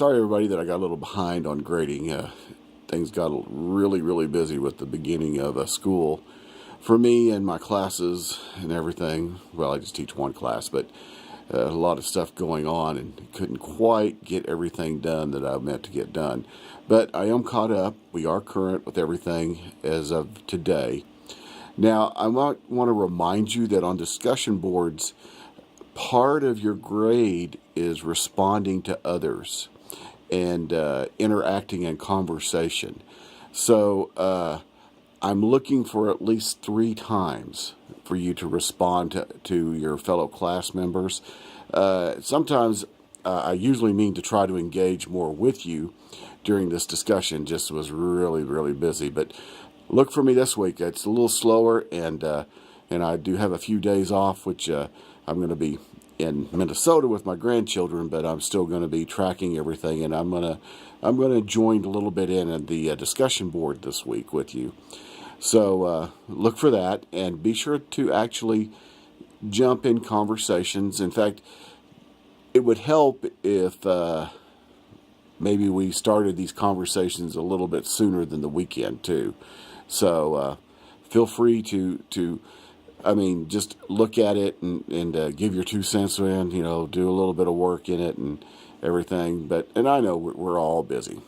Sorry, everybody, that I got a little behind on grading. Things got really, really busy with the beginning of school for me and my classes and everything. Well, I just teach one class, but a lot of stuff going on and couldn't quite get everything done that I meant to get done. But I am caught up. We are current with everything as of today. Now, I might want to remind you that on discussion boards, part of your grade is responding to others and interacting in conversation. So I'm looking for at least 3 times for you to respond to your fellow class members. Sometimes I usually mean to try to engage more with you during this discussion. Just was really, really busy. But look for me this week. It's a little slower, and I do have a few days off, which I'm going to be in Minnesota with my grandchildren, but I'm still going to be tracking everything, and I'm gonna join a little bit in the discussion board this week with you. So look for that, and be sure to actually jump in conversations. In fact, it would help if maybe we started these conversations a little bit sooner than the weekend too. So feel free to just look at it and give your 2 cents in, do a little bit of work in it and everything. And I know we're all busy.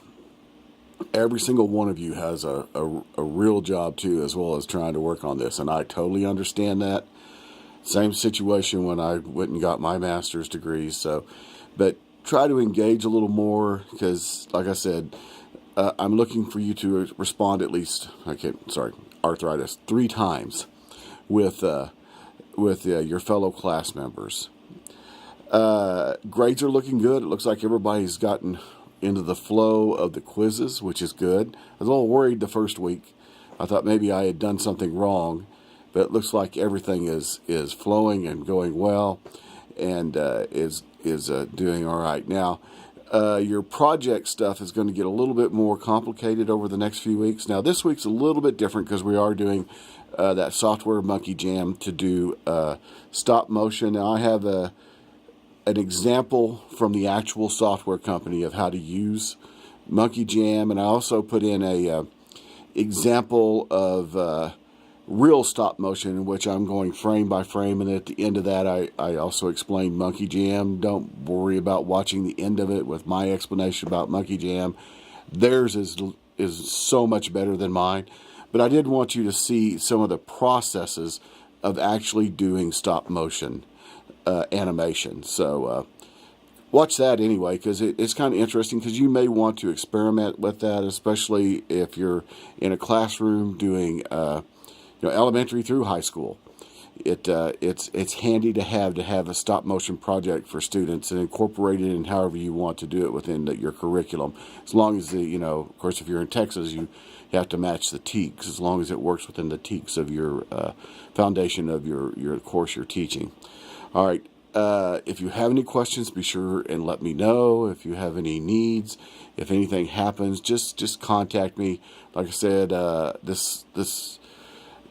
Every single one of you has a real job too, as well as trying to work on this. And I totally understand that. Same situation when I went and got my master's degree. But try to engage a little more because, like I said, I'm looking for you to respond at least, arthritis, 3 times with your fellow class members. Grades are looking good. It looks like everybody's gotten into the flow of the quizzes, which is good. I was a little worried the first week. I thought maybe I had done something wrong, but it looks like everything is flowing and going well, and is doing all right. Now, your project stuff is going to get a little bit more complicated over the next few weeks. Now, this week's a little bit different because we are doing that software Monkey Jam to do stop motion. Now, I have an example from the actual software company of how to use Monkey Jam, and I also put in a example of real stop motion in which I'm going frame by frame, and at the end of that I also explain Monkey Jam. Don't worry about watching the end of it with my explanation about Monkey Jam. Theirs is so much better than mine, but I did want you to see some of the processes of actually doing stop motion animation. So watch that anyway, because it's kind of interesting, because you may want to experiment with that, especially if you're in a classroom doing elementary through high school. It's handy to have a stop motion project for students and incorporate it in however you want to do it within your curriculum. As long as of course, if you're in Texas, you have to match the TEKS. As long as it works within the TEKS of your foundation of your course you're teaching. All right. If you have any questions, be sure and let me know. If you have any needs, if anything happens, just contact me. Like I said, this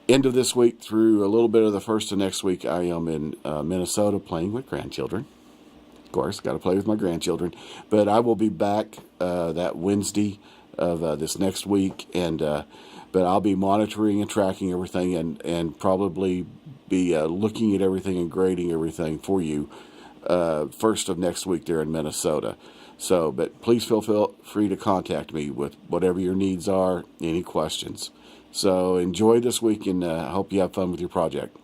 end of this week through a little bit of the first of next week, I am in Minnesota playing with grandchildren. Of course, got to play with my grandchildren. But I will be back that Wednesday of this next week, but I'll be monitoring and tracking everything, and probably be looking at everything and grading everything for you first of next week there in Minnesota. So, but please feel free to contact me with whatever your needs are, any questions. So enjoy this week, and I hope you have fun with your project.